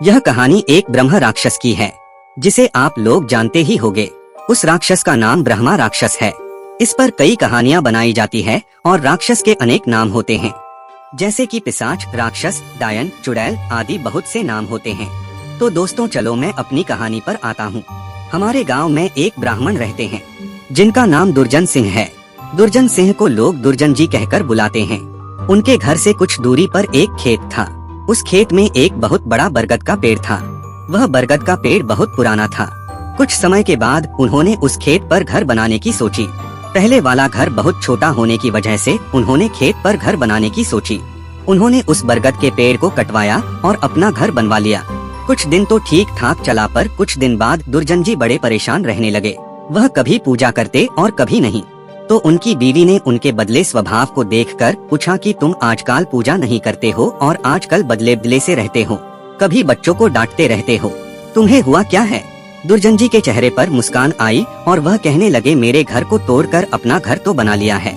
यह कहानी एक ब्रह्म राक्षस की है, जिसे आप लोग जानते ही होंगे। उस राक्षस का नाम ब्रह्मा राक्षस है। इस पर कई कहानियां बनाई जाती है और राक्षस के अनेक नाम होते हैं, जैसे कि पिशाच, राक्षस, डायन, चुड़ैल आदि बहुत से नाम होते हैं। तो दोस्तों चलो मैं अपनी कहानी पर आता हूँ। हमारे गांव में एक ब्राह्मण रहते हैं, जिनका नाम दुर्जन सिंह है। दुर्जन सिंह को लोग दुर्जन जी कहकर बुलाते हैं। उनके घर से कुछ दूरी पर एक खेत था। उस खेत में एक बहुत बड़ा बरगद का पेड़ था। वह बरगद का पेड़ बहुत पुराना था। कुछ समय के बाद उन्होंने उस खेत पर घर बनाने की सोची। पहले वाला घर बहुत छोटा होने की वजह से उन्होंने खेत पर घर बनाने की सोची। उन्होंने उस बरगद के पेड़ को कटवाया और अपना घर बनवा लिया। कुछ दिन तो ठीक ठाक चला, पर कुछ दिन बाद दुर्जन जी बड़े परेशान रहने लगे। वह कभी पूजा करते और कभी नहीं। तो उनकी बीवी ने उनके बदले स्वभाव को देखकर पूछा कि तुम आजकल पूजा नहीं करते हो और आजकल बदले बदले से रहते हो, कभी बच्चों को डांटते रहते हो, तुम्हें हुआ क्या है? दुर्जन जी के चेहरे पर मुस्कान आई और वह कहने लगे, मेरे घर को तोड़कर अपना घर तो बना लिया है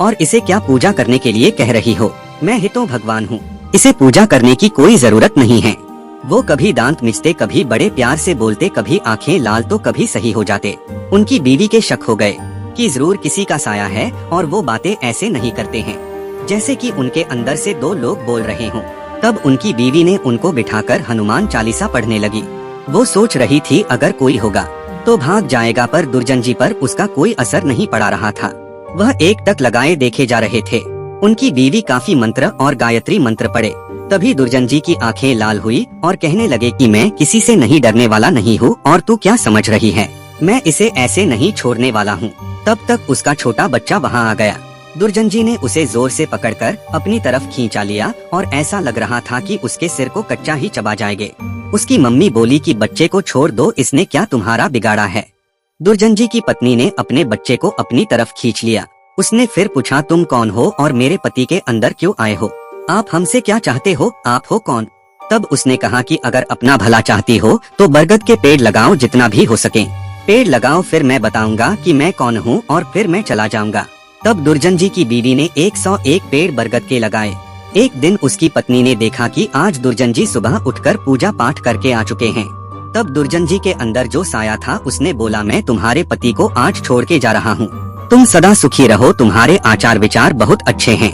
और इसे क्या पूजा करने के लिए कह रही हो? मैं ही तो भगवान हूँ, इसे पूजा करने की कोई जरूरत नहीं है। वो कभी दांत मिचते, कभी बड़े प्यार से बोलते, कभी आंखें लाल तो कभी सही हो जाते। उनकी बीवी के शक हो गए कि जरूर किसी का साया है और वो बातें ऐसे नहीं करते हैं जैसे कि उनके अंदर से दो लोग बोल रहे हों। तब उनकी बीवी ने उनको बिठाकर हनुमान चालीसा पढ़ने लगी। वो सोच रही थी अगर कोई होगा तो भाग जाएगा, पर दुर्जन जी पर उसका कोई असर नहीं पड़ा रहा था। वह एक टक लगाए देखे जा रहे थे। उनकी बीवी काफी मंत्र और गायत्री मंत्र पढ़े। तभी दुर्जन जी की आंखें लाल हुई और कहने लगे कि मैं किसी से नहीं डरने वाला नहीं हूँ और तू क्या समझ रही है, मैं इसे ऐसे नहीं छोड़ने वाला हूँ। तब तक उसका छोटा बच्चा वहाँ आ गया। दुर्जन जी ने उसे जोर से पकड़कर अपनी तरफ खींचा लिया और ऐसा लग रहा था कि उसके सिर को कच्चा ही चबा जाएंगे। उसकी मम्मी बोली कि बच्चे को छोड़ दो, इसने क्या तुम्हारा बिगाड़ा है? दुर्जन जी की पत्नी ने अपने बच्चे को अपनी तरफ खींच लिया। उसने फिर पूछा, तुम कौन हो और मेरे पति के अंदर क्यों आए हो? आप हमसे क्या चाहते हो? आप हो कौन? तब उसने कहा कि अगर अपना भला चाहती हो तो बरगद के पेड़ लगाओ, जितना भी हो सके पेड़ लगाओ, फिर मैं बताऊंगा कि मैं कौन हूँ और फिर मैं चला जाऊंगा। तब दुर्जन जी की बीवी ने 101 पेड़ बरगद के लगाए। एक दिन उसकी पत्नी ने देखा कि आज दुर्जन जी सुबह उठकर पूजा पाठ करके आ चुके हैं। तब दुर्जन जी के अंदर जो साया था उसने बोला, मैं तुम्हारे पति को आज छोड़ के जा रहा हूँ, तुम सदा सुखी रहो, तुम्हारे आचार विचार बहुत अच्छे हैं।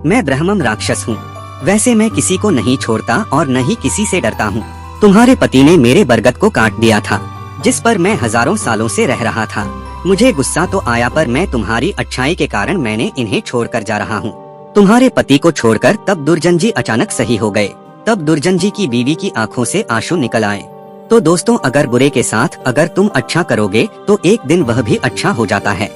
मैं ब्रह्म राक्षस हूँ, वैसे मैं किसी को नहीं छोड़ता और न ही किसी से डरता हूँ। तुम्हारे पति ने मेरे बरगद को काट दिया था, जिस पर मैं हजारों सालों से रह रहा था। मुझे गुस्सा तो आया, पर मैं तुम्हारी अच्छाई के कारण मैंने इन्हें छोड़कर जा रहा हूँ, तुम्हारे पति को छोड़कर। तब दुर्जन जी अचानक सही हो गए। तब दुर्जन जी की बीवी की आंखों से आंसू निकल आए। तो दोस्तों, अगर बुरे के साथ अगर तुम अच्छा करोगे तो एक दिन वह भी अच्छा हो जाता है।